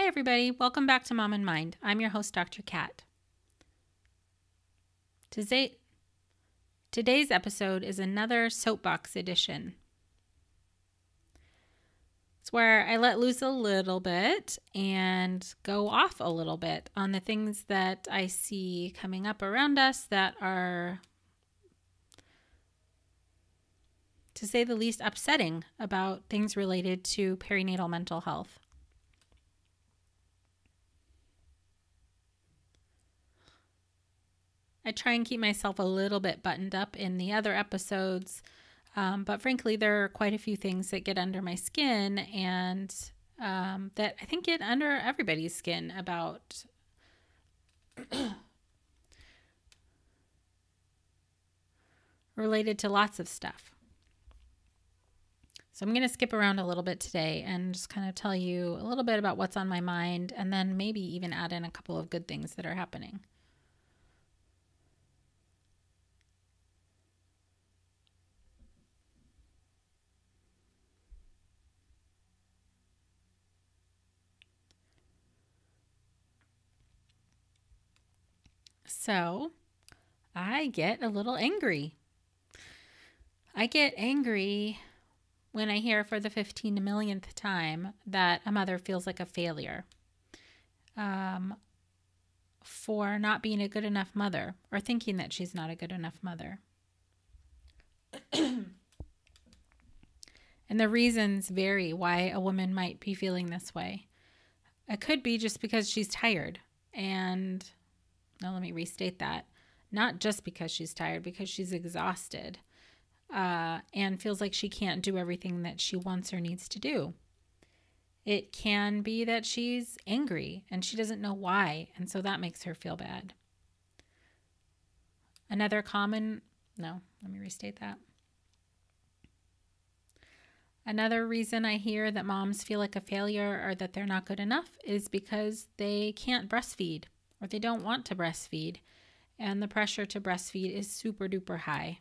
Hi, everybody. Welcome back to Mom and Mind. I'm your host, Dr. Kat. Today's episode is another SOAPBOX Edition. It's where I let loose a little bit and go off a little bit on the things that I see coming up around us that are, to say the least, upsetting about things related to perinatal mental health. I try and keep myself a little bit buttoned up in the other episodes, but frankly, there are quite a few things that get under my skin and that I think get under everybody's skin about related to lots of stuff. So I'm going to skip around a little bit today and just kind of tell you a little bit about what's on my mind and then maybe even add in a couple of good things that are happening. So I get a little angry. I get angry when I hear for the 15 millionth time that a mother feels like a failure for not being a good enough mother or thinking that she's not a good enough mother. And the reasons vary why a woman might be feeling this way. It could be just because she's tired and now, let me restate that. Not just because she's tired, because she's exhausted and feels like she can't do everything that she wants or needs to do. It can be that she's angry and she doesn't know why, and so that makes her feel bad. Another reason I hear that moms feel like a failure or that they're not good enough is because they can't breastfeed. Or they don't want to breastfeed, and the pressure to breastfeed is super duper high.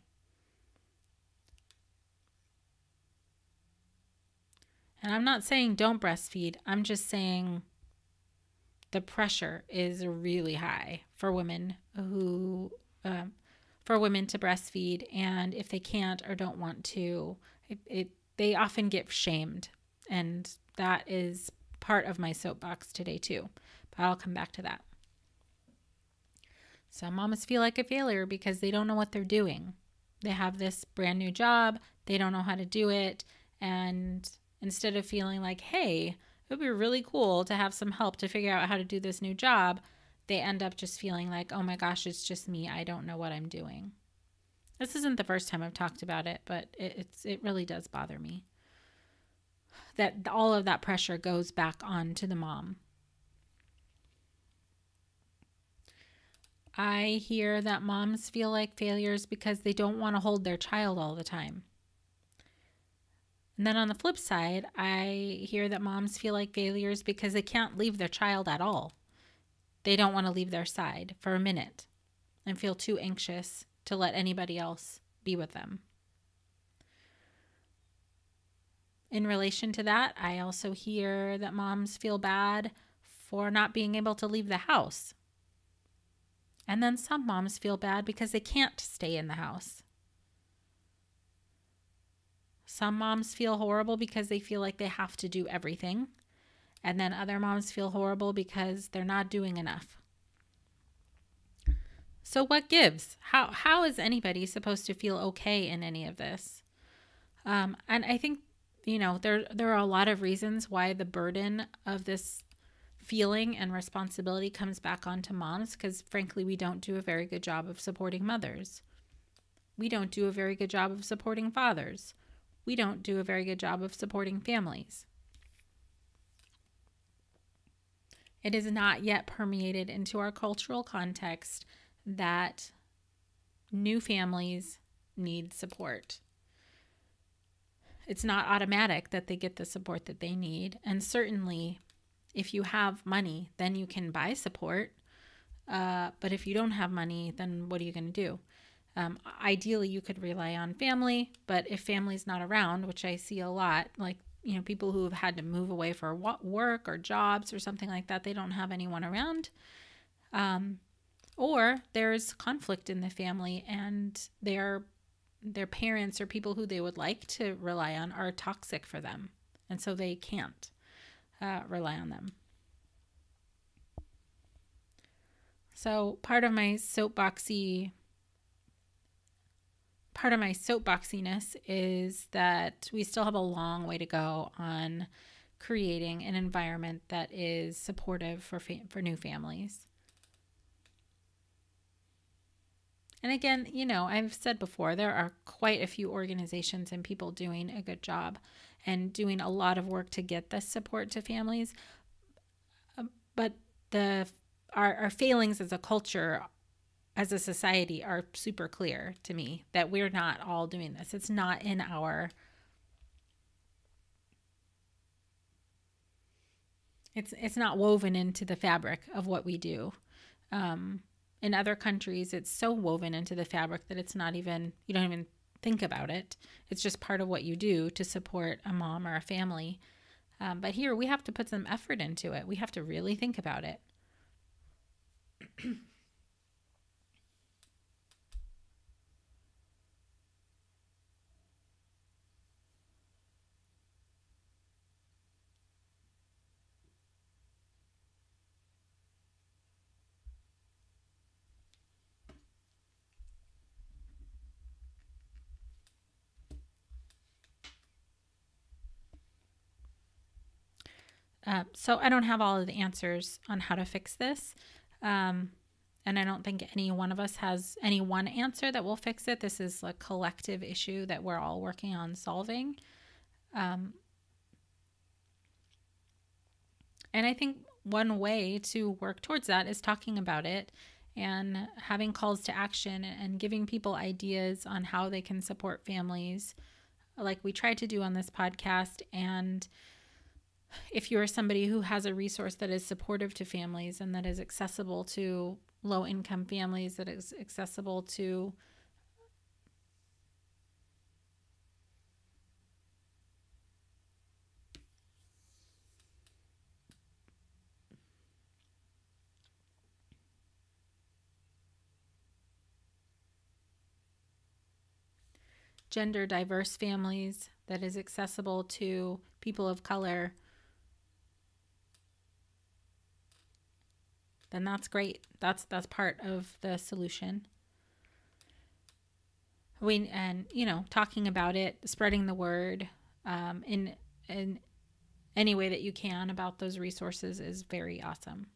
And I'm not saying don't breastfeed, I'm just saying the pressure is really high for women to breastfeed, and if they can't or don't want to, they often get shamed, and that is part of my soapbox today too, but I'll come back to that. Some moms feel like a failure because they don't know what they're doing. They have this brand new job, they don't know how to do it, and instead of feeling like, hey, it would be really cool to have some help to figure out how to do this new job, they end up just feeling like, oh my gosh, it's just me, I don't know what I'm doing. This isn't the first time I've talked about it, but it really does bother me that all of that pressure goes back on to the mom. I hear that moms feel like failures because they don't want to hold their child all the time. And then on the flip side, I hear that moms feel like failures because they can't leave their child at all. They don't want to leave their side for a minute and feel too anxious to let anybody else be with them. In relation to that, I also hear that moms feel bad for not being able to leave the house. And then some moms feel bad because they can't stay in the house. Some moms feel horrible because they feel like they have to do everything. And then other moms feel horrible because they're not doing enough. So what gives? How is anybody supposed to feel okay in any of this? And I think, there are a lot of reasons why the burden of this feeling and responsibility comes back onto moms because, frankly, we don't do a very good job of supporting mothers. We don't do a very good job of supporting fathers. We don't do a very good job of supporting families. It is not yet permeated into our cultural context that new families need support. It's not automatic that they get the support that they need, and certainly if you have money, then you can buy support. But if you don't have money, then what are you going to do? Ideally, you could rely on family, but if family's not around, which I see a lot, like people who have had to move away for work or jobs or something like that. They don't have anyone around. Or there's conflict in the family, and their parents or people who they would like to rely on are toxic for them, and so they can't rely on them. So part of my soapboxiness is that we still have a long way to go on creating an environment that is supportive for new families. And again, I've said before, there are quite a few organizations and people doing a good job and doing a lot of work to get this support to families. But our failings as a culture, as a society, are super clear to me, that we're not all doing this. It's not in our... It's not woven into the fabric of what we do. In other countries, it's so woven into the fabric that it's not even, you don't even think about it. It's just part of what you do to support a mom or a family. But here we have to put some effort into it. We have to really think about it. So I don't have all of the answers on how to fix this. And I don't think any one of us has any one answer that will fix it. This is a collective issue that we're all working on solving. And I think one way to work towards that is talking about it and having calls to action and giving people ideas on how they can support families, like we tried to do on this podcast. And if you're somebody who has a resource that is supportive to families and that is accessible to low-income families, that is accessible to gender diverse families, that is accessible to people of color, then that's great. That's part of the solution. Talking about it, spreading the word in any way that you can about those resources is very awesome.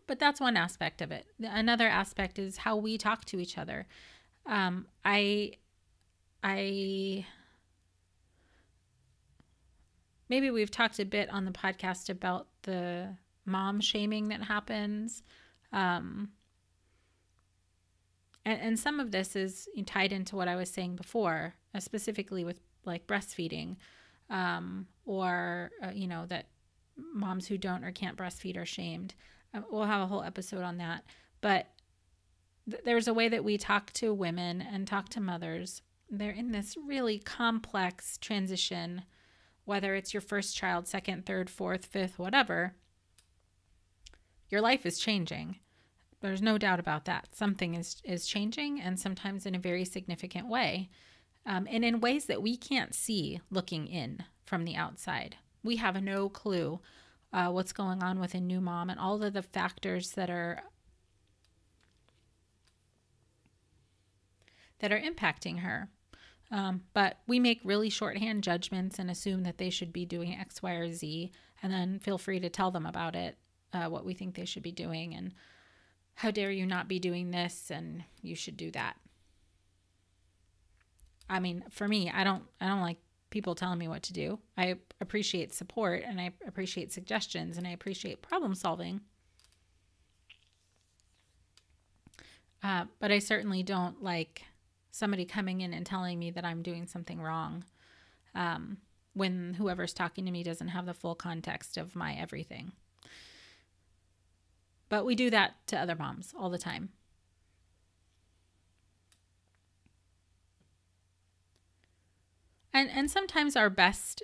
But that's one aspect of it. Another aspect is how we talk to each other. Maybe we've talked a bit on the podcast about the mom shaming that happens. And some of this is tied into what I was saying before, specifically with like breastfeeding, or that moms who don't or can't breastfeed are shamed. We'll have a whole episode on that. But there's a way that we talk to women and talk to mothers. They're in this really complex transition, whether it's your first child, second, third, fourth, fifth, whatever. Your life is changing. There's no doubt about that. Something is changing, and sometimes in a very significant way, and in ways that we can't see looking in from the outside. We have no clue what's going on with a new mom and all of the factors that are impacting her. But we make really shorthand judgments and assume that they should be doing X, Y, or Z, and then feel free to tell them about it, what we think they should be doing, and how dare you not be doing this, and you should do that. I mean, for me, I don't like people telling me what to do. I appreciate support, and I appreciate suggestions, and I appreciate problem solving. But I certainly don't like somebody coming in and telling me that I'm doing something wrong, when whoever's talking to me doesn't have the full context of my everything. But we do that to other moms all the time. And sometimes our best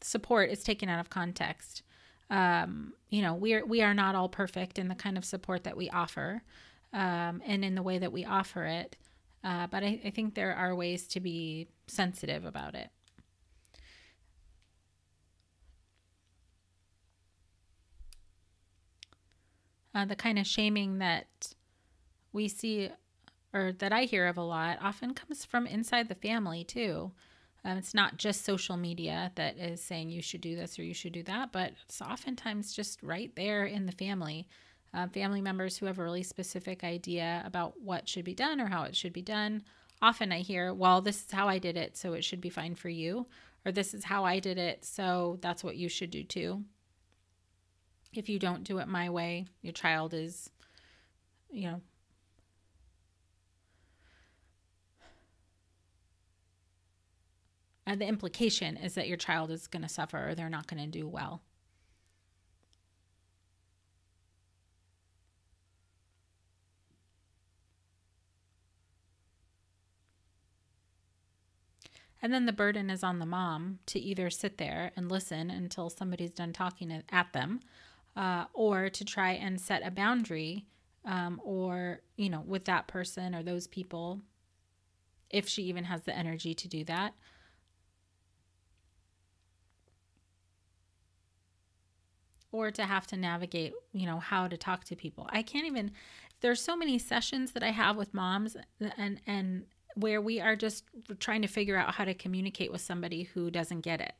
support is taken out of context. We are not all perfect in the kind of support that we offer, and in the way that we offer it. But I think there are ways to be sensitive about it. The kind of shaming that we see, or that I hear of a lot, often comes from inside the family too. It's not just social media that is saying you should do this or you should do that, but it's oftentimes just right there in the family. Family members who have a really specific idea about what should be done or how it should be done. Often I hear, well, this is how I did it, so it should be fine for you. Or this is how I did it, so that's what you should do too. If you don't do it my way, your child is, and the implication is that your child is going to suffer or they're not going to do well. And then the burden is on the mom to either sit there and listen until somebody's done talking at them, or to try and set a boundary, with that person or those people, if she even has the energy to do that. Or to have to navigate, how to talk to people. There's so many sessions that I have with moms and where we are just trying to figure out how to communicate with somebody who doesn't get it.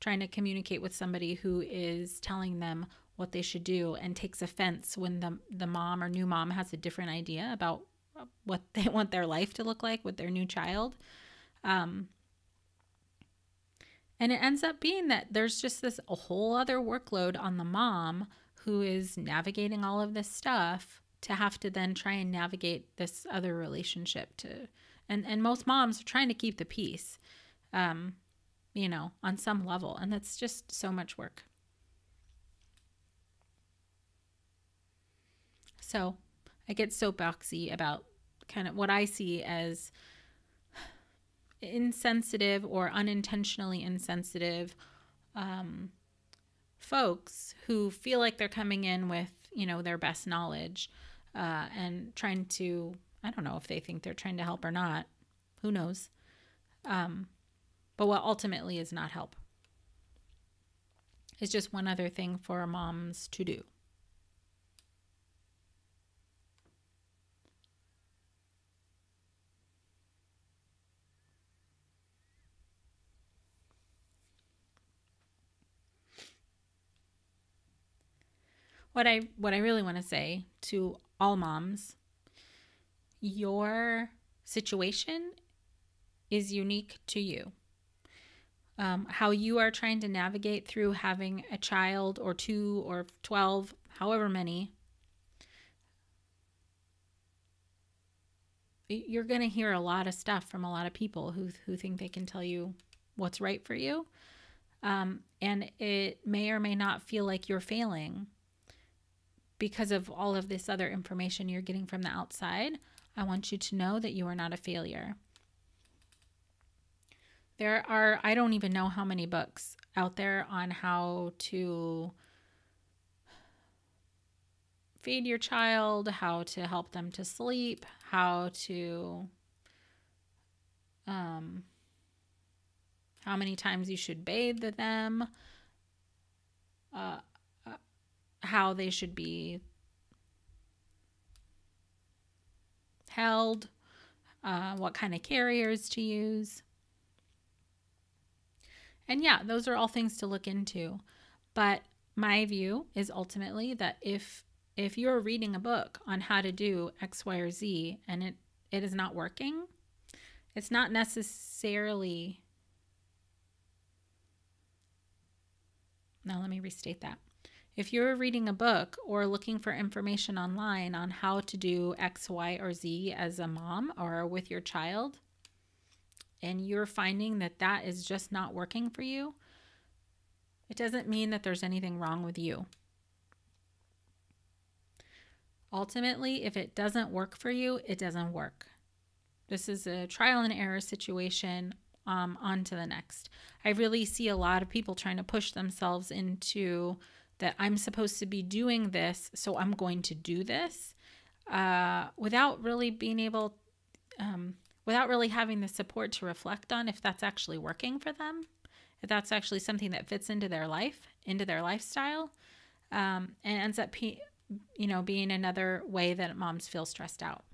Trying to communicate with somebody who is telling them what they should do and takes offense when the mom or new mom has a different idea about what they want their life to look like with their new child. And it ends up being that there's just a whole other workload on the mom who is navigating all of this stuff to have to then try and navigate this other relationship and most moms are trying to keep the peace, on some level. And that's just so much work. So I get soapboxy about kind of what I see as insensitive or unintentionally insensitive folks who feel like they're coming in with, their best knowledge, and trying to, I don't know if they think they're trying to help or not. Who knows? But what ultimately is not help. It's just one other thing for moms to do. What I really want to say to all moms, your situation is unique to you. How you are trying to navigate through having a child or 2 or 12, however many, you're going to hear a lot of stuff from a lot of people who think they can tell you what's right for you. And it may or may not feel like you're failing because of all of this other information you're getting from the outside. I want you to know that you are not a failure. There are, I don't even know how many books out there on how to feed your child, how to help them to sleep, how many times you should bathe them, how they should be held, what kind of carriers to use. And yeah, those are all things to look into. But my view is ultimately that if you're reading a book on how to do X, Y, or Z and it is not working, it's not necessarily... Now let me restate that. If you're reading a book or looking for information online on how to do X, Y, or Z as a mom or with your child, and you're finding that is just not working for you, it doesn't mean that there's anything wrong with you. Ultimately, if it doesn't work for you, it doesn't work. This is a trial and error situation. On to the next. I really see a lot of people trying to push themselves into that I'm supposed to be doing this, so I'm going to do this, without really being able, without really having the support to reflect on if that's actually working for them, if that's actually something that fits into their life, into their lifestyle, and ends up, being another way that moms feel stressed out.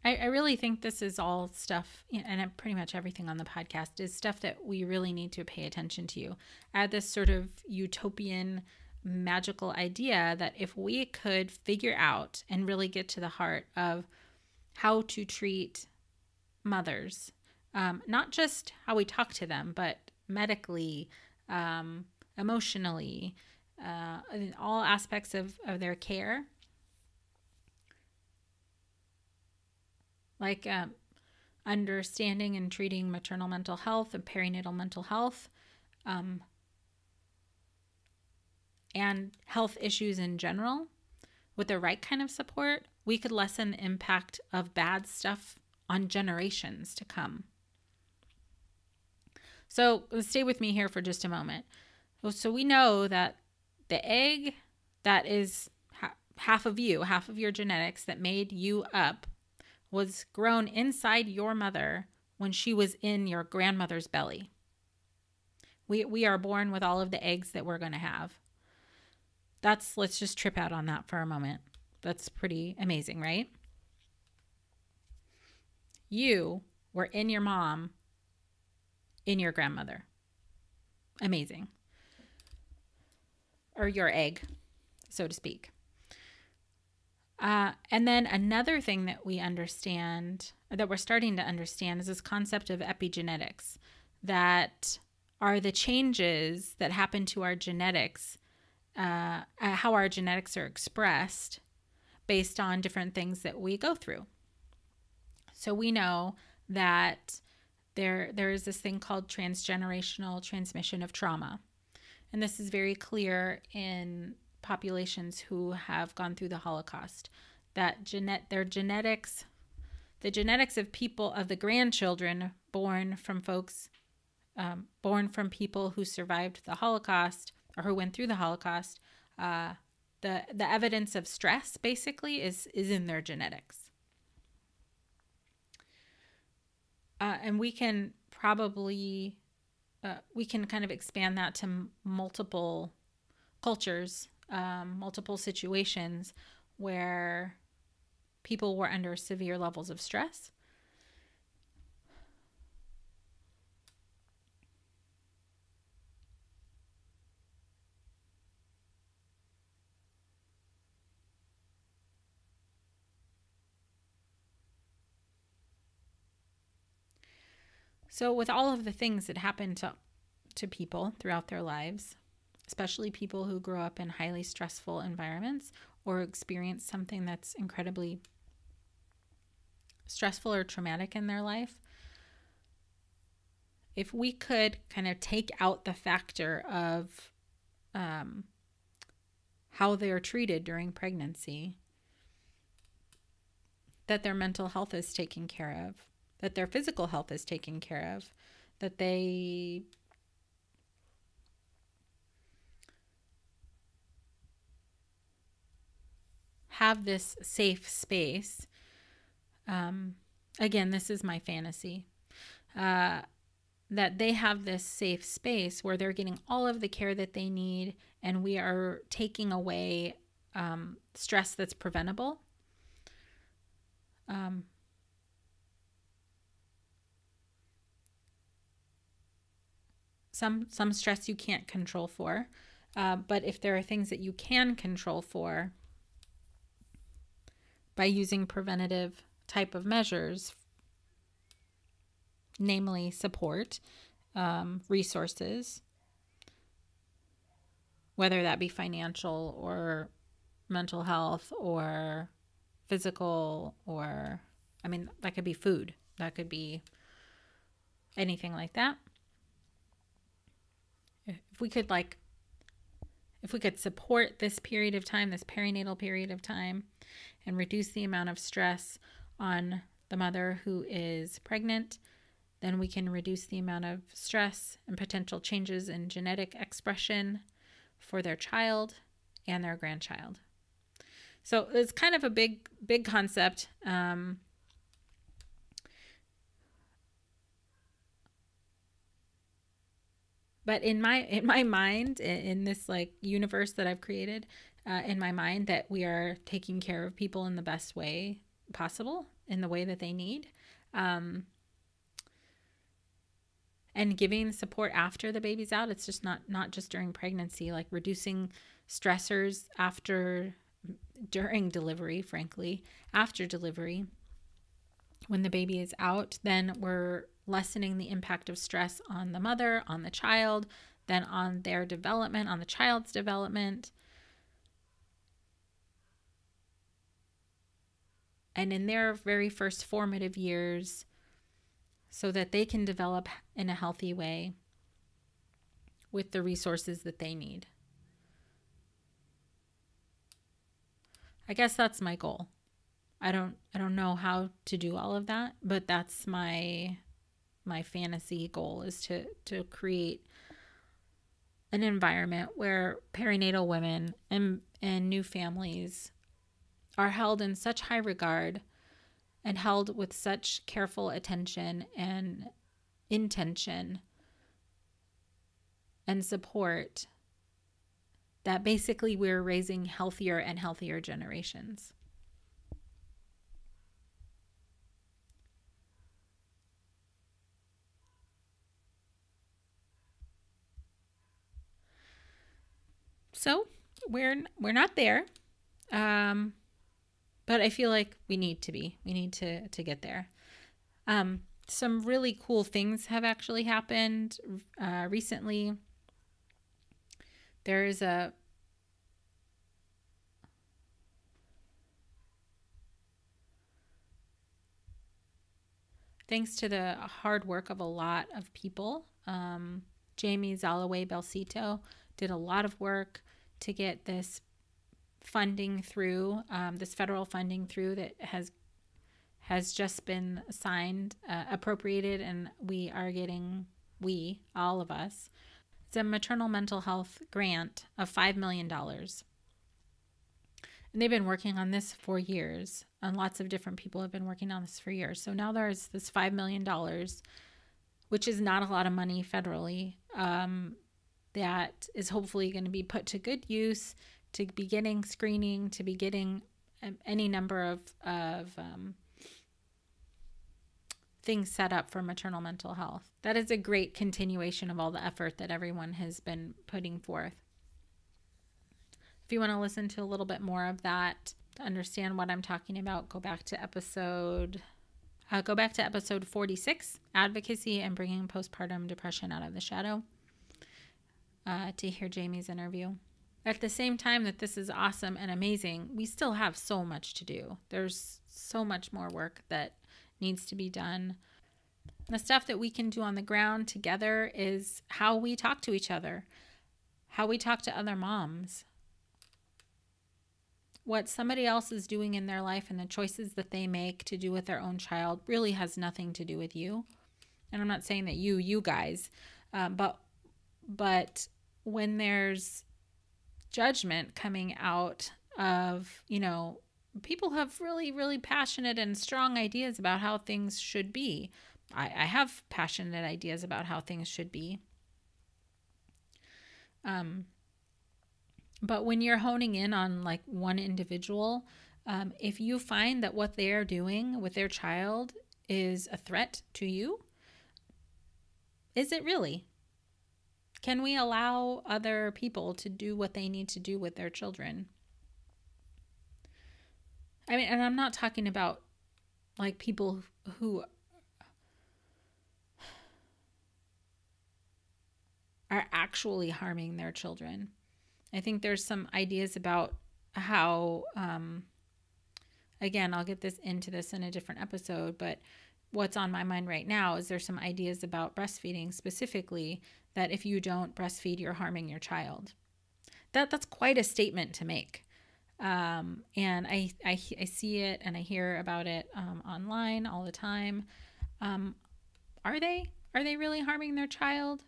I really think this is all stuff, and pretty much everything on the podcast is stuff that we really need to pay attention to. I had this sort of utopian, magical idea that if we could figure out and really get to the heart of how to treat mothers, not just how we talk to them, but medically, emotionally, in all aspects of their care, like understanding and treating maternal mental health and perinatal mental health, and health issues in general, with the right kind of support, we could lessen the impact of bad stuff on generations to come. So stay with me here for just a moment. So we know that the egg that is half of you, half of your genetics that made you up, was grown inside your mother when she was in your grandmother's belly. We are born with all of the eggs that we're going to have. Let's just trip out on that for a moment. That's pretty amazing, right? You were in your mom, in your grandmother. Amazing. Or your egg, so to speak. And then another thing that we understand, that we're starting to understand, is this concept of epigenetics, that are the changes that happen to our genetics, how our genetics are expressed based on different things that we go through. So we know that there is this thing called transgenerational transmission of trauma. And this is very clear in populations who have gone through the Holocaust, that their genetics, the genetics of people, of the grandchildren born from people who survived the Holocaust or who went through the Holocaust, the evidence of stress basically is in their genetics. And we can probably, we can kind of expand that to multiple cultures, multiple situations where people were under severe levels of stress. So with all of the things that happen to people throughout their lives, especially people who grow up in highly stressful environments or experience something that's incredibly stressful or traumatic in their life, if we could kind of take out the factor of how they are treated during pregnancy, that their mental health is taken care of, that their physical health is taken care of, that they have this safe space. Again, this is my fantasy, that they have this safe space where they're getting all of the care that they need, and we are taking away stress that's preventable. Some stress you can't control for, but if there are things that you can control for, by using preventative type of measures, namely support, resources, whether that be financial or mental health or physical, or, I mean, that could be food. That could be anything like that. If we could support this period of time, this perinatal period of time, and reduce the amount of stress on the mother who is pregnant, then we can reduce the amount of stress and potential changes in genetic expression for their child and their grandchild. So it's kind of a big concept. But in my mind, in this like universe that I've created, in my mind, that we are taking care of people in the best way possible, in the way that they need, and giving support after the baby's out. It's just not just during pregnancy, like reducing stressors during delivery, frankly, after delivery. When the baby is out, then we're lessening the impact of stress on the mother, on the child, then on their development, on the child's development. And in their very first formative years, so that they can develop in a healthy way with the resources that they need. I guess that's my goal. I don't know how to do all of that, but that's my fantasy goal, is to create an environment where perinatal women and new families are held in such high regard and held with such careful attention and intention and support that basically we're raising healthier and healthier generations. So we're not there, but I feel like we need to be. We need to get there. Some really cool things have actually happened recently. There's thanks to the hard work of a lot of people, Jamie Zalaway Belcito did a lot of work to get this funding through, this federal funding through, that has just been signed, appropriated, and all of us, it's a maternal mental health grant of $5 million. And they've been working on this for years, and lots of different people have been working on this for years. So now there's this $5 million, which is not a lot of money federally, that is hopefully going to be put to good use, to be getting screening, to be getting any number of things set up for maternal mental health. That is a great continuation of all the effort that everyone has been putting forth. If you want to listen to a little bit more of that, to understand what I'm talking about, go back to episode 46, Advocacy and Bringing Postpartum Depression Out of the Shadow, to hear Jamie's interview. At the same time that this is awesome and amazing, we still have so much to do. There's so much more work that needs to be done. The stuff that we can do on the ground together is how we talk to each other, how we talk to other moms. What somebody else is doing in their life and the choices that they make to do with their own child really has nothing to do with you. And I'm not saying that you guys, but when there's judgment coming out of, people have really, really passionate and strong ideas about how things should be. I have passionate ideas about how things should be. But when you're honing in on like one individual, if you find that what they're doing with their child is a threat to you, is it really? Can we allow other people to do what they need to do with their children? I mean, and I'm not talking about like people who are actually harming their children. I think there's some ideas about how, again, I'll get into this in a different episode, but what's on my mind right now is there's some ideas about breastfeeding specifically that if you don't breastfeed, you're harming your child. That's quite a statement to make. And I see it and I hear about it online all the time. Are they really harming their child?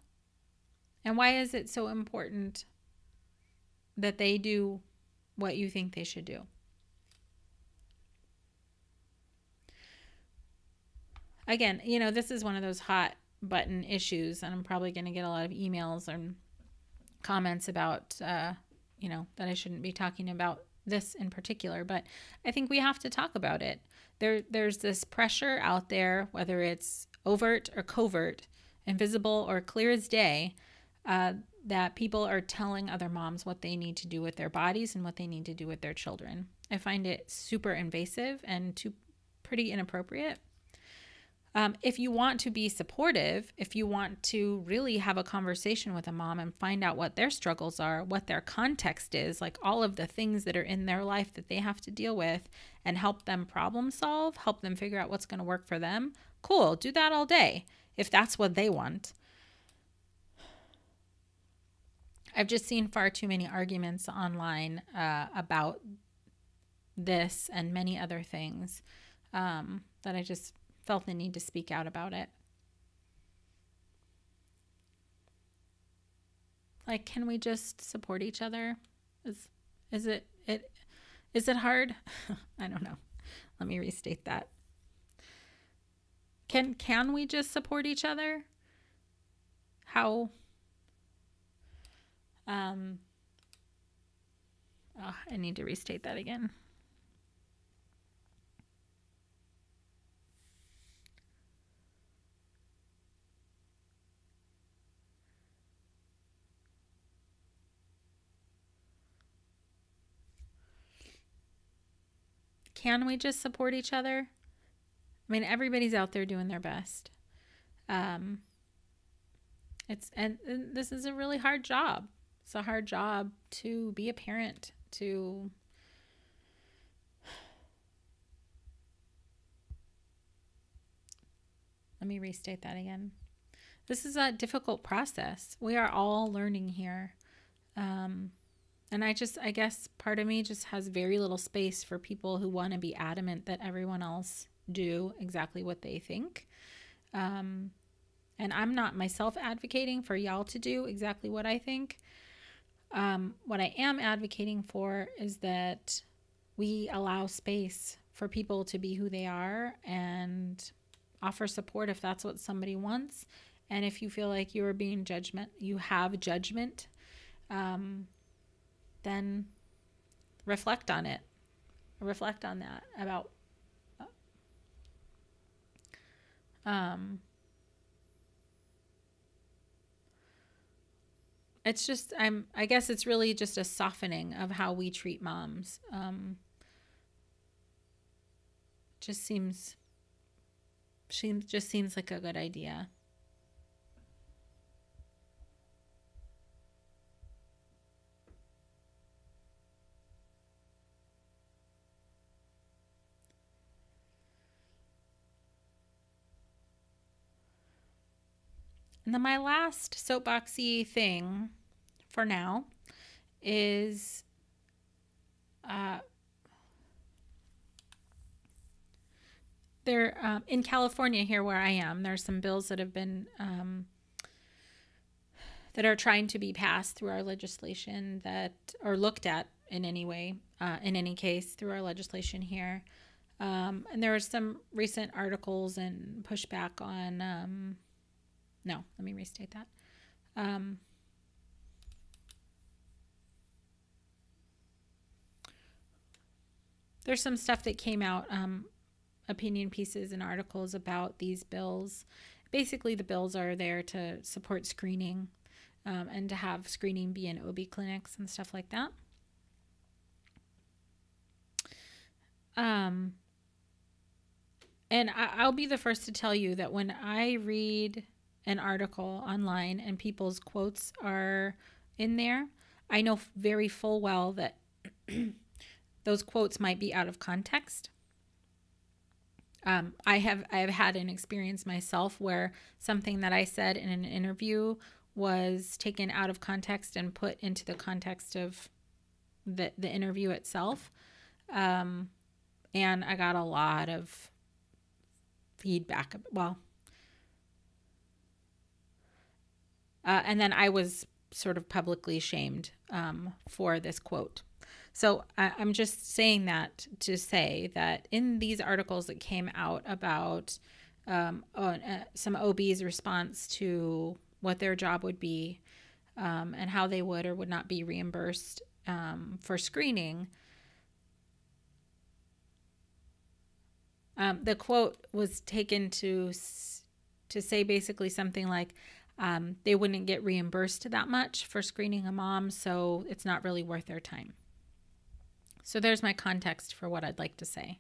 And why is it so important that they do what you think they should do? Again, this is one of those hot button issues, and I'm probably going to get a lot of emails and comments about, that I shouldn't be talking about this in particular, but I think we have to talk about it. There's this pressure out there, whether it's overt or covert, invisible or clear as day, that people are telling other moms what they need to do with their bodies and what they need to do with their children. I find it super invasive and pretty inappropriate. If you want to be supportive, if you want to really have a conversation with a mom and find out what their struggles are, what their context is, like all of the things that are in their life that they have to deal with, and help them problem solve, help them figure out what's going to work for them, cool, do that all day if that's what they want. I've just seen far too many arguments online about this and many other things that I just felt the need to speak out about it. Like, can we just support each other? Is it hard? I don't know. Let me restate that. Can we just support each other? How? I need to restate that again. Can we just support each other? I mean, everybody's out there doing their best. And this is a really hard job. It's a hard job to be a parent, let me restate that again. This is a difficult process. We are all learning here. And I guess part of me just has very little space for people who want to be adamant that everyone else do exactly what they think. And I'm not myself advocating for y'all to do exactly what I think. What I am advocating for is that we allow space for people to be who they are and offer support if that's what somebody wants. And if you feel like you have judgment, then reflect on it. Reflect on that about it's just I guess it's really just a softening of how we treat moms. Just seems like a good idea. And then my last soapboxy thing for now is there in California here where I am, there's some bills that have been that are trying to be passed through our legislation or looked at in any way, in any case through our legislation here. And there are some recent articles and pushback on no, let me restate that. There's some stuff that came out, opinion pieces and articles about these bills. Basically, the bills are there to support screening and to have screening be in OB clinics and stuff like that. Um, and I'll be the first to tell you that when I read an article online and people's quotes are in there, I know very full well that those quotes might be out of context. I have had an experience myself where something that I said in an interview was taken out of context and put into the context of the interview itself. And I got a lot of feedback. Well, and then I was sort of publicly shamed for this quote. So I'm just saying that to say that in these articles that came out about some OB's response to what their job would be and how they would or would not be reimbursed for screening, the quote was taken to say basically something like they wouldn't get reimbursed that much for screening a mom, so it's not really worth their time. So there's my context for what I'd like to say.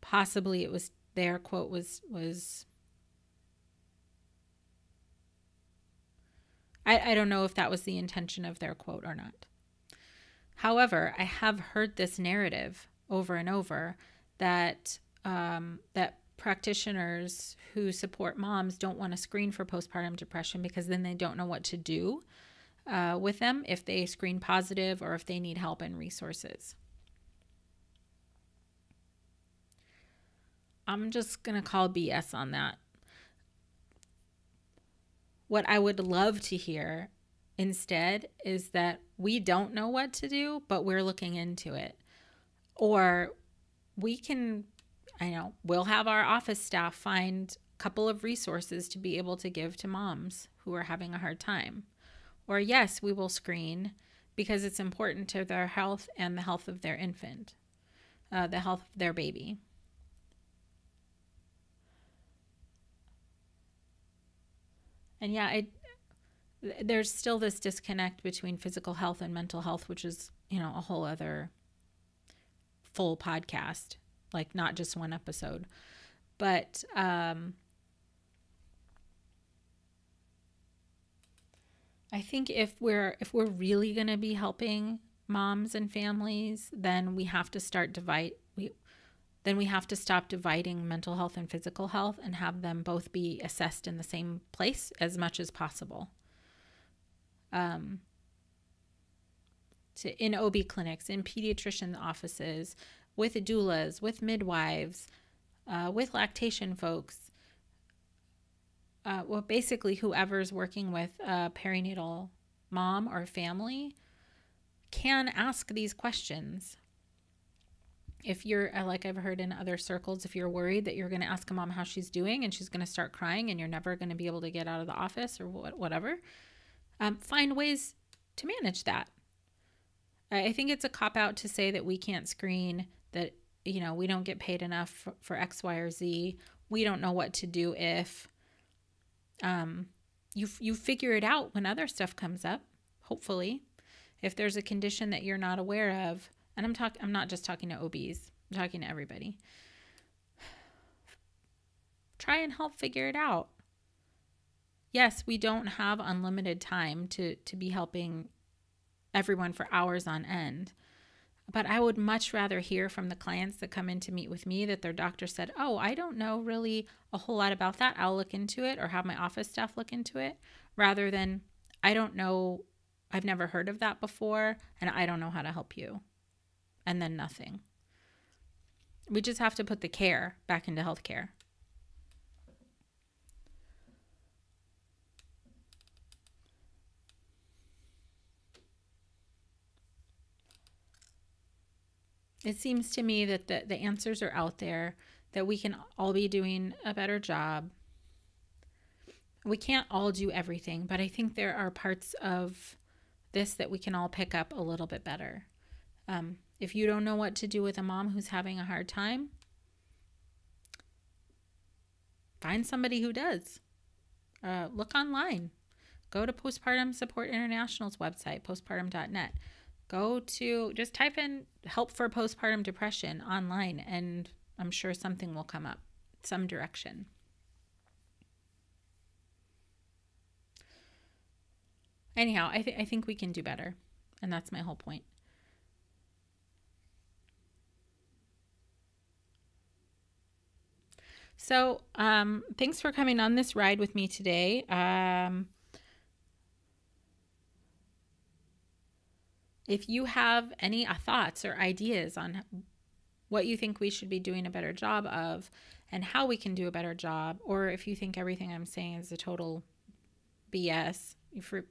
Possibly it was their quote was I don't know if that was the intention of their quote or not. However, I have heard this narrative over and over that that practitioners who support moms don't want to screen for postpartum depression because then they don't know what to do with them if they screen positive or if they need help and resources. I'm just going to call BS on that. What I would love to hear instead is that we don't know what to do, but we're looking into it. Or we can, we'll have our office staff find a couple of resources to be able to give to moms who are having a hard time. Or yes, we will screen because it's important to their health and the health of their infant, the health of their baby. And yeah, there's still this disconnect between physical health and mental health, which is, a whole other full podcast, like not just one episode. But I think if we're really going to be helping moms and families, then we have to stop dividing mental health and physical health and have them both be assessed in the same place as much as possible. In OB clinics, in pediatrician offices, with doulas, with midwives, with lactation folks, basically whoever's working with a perinatal mom or family can ask these questions. If you're, like I've heard in other circles, if you're worried that you're going to ask a mom how she's doing and she's going to start crying and you're never going to be able to get out of the office or whatever, find ways to manage that. I think it's a cop-out to say that we can't screen, that, we don't get paid enough for X, Y, or Z. We don't know what to do if you figure it out when other stuff comes up, hopefully. If there's a condition that you're not aware of, and I'm not just talking to OBs, I'm talking to everybody. Try and help figure it out. Yes, we don't have unlimited time to be helping everyone for hours on end. But I would much rather hear from the clients that come in to meet with me that their doctor said, oh, I don't know really a whole lot about that. I'll look into it, or have my office staff look into it, rather than, I don't know, I've never heard of that before, and I don't know how to help you. And then nothing. We just have to put the care back into healthcare. It seems to me that the answers are out there, that we can all be doing a better job. We can't all do everything, but I think there are parts of this that we can all pick up a little bit better. If you don't know what to do with a mom who's having a hard time, find somebody who does. Look online. Go to Postpartum Support International's website, postpartum.net. just type in help for postpartum depression online, and I'm sure something will come up, some direction. Anyhow, I think we can do better. And that's my whole point. So, thanks for coming on this ride with me today. If you have any thoughts or ideas on what you think we should be doing a better job of and how we can do a better job, or if you think everything I'm saying is a total BS,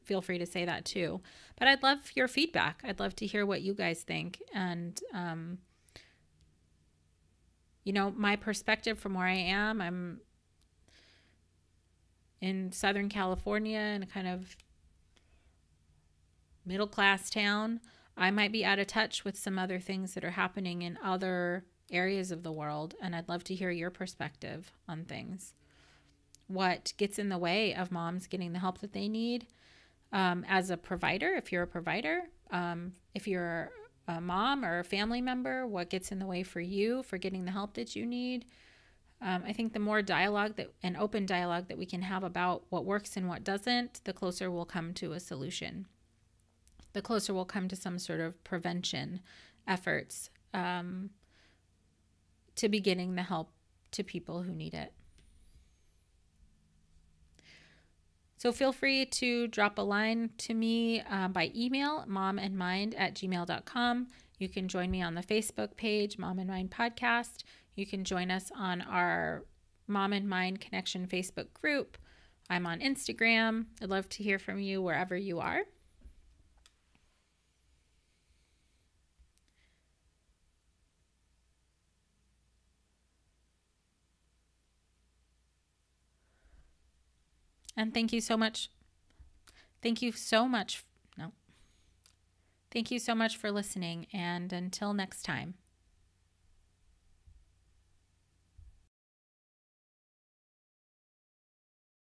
feel free to say that too. But I'd love your feedback. I'd love to hear what you guys think. And, my perspective from where I am, I'm in Southern California in a kind of middle class town. I might be out of touch with some other things that are happening in other areas of the world, and I'd love to hear your perspective on things. What gets in the way of moms getting the help that they need? As a provider, if you're a provider, if you're a mom or a family member, what gets in the way for you for getting the help that you need? I think the more dialogue and open dialogue that we can have about what works and what doesn't, the closer we'll come to a solution. The closer we'll come to some sort of prevention efforts to be getting the help to people who need it. So feel free to drop a line to me by email, momandmind@gmail.com. You can join me on the Facebook page, Mom and Mind Podcast. You can join us on our Mom and Mind Connection Facebook group. I'm on Instagram. I'd love to hear from you wherever you are. And thank you so much. Thank you so much. No. Thank you so much for listening. And until next time.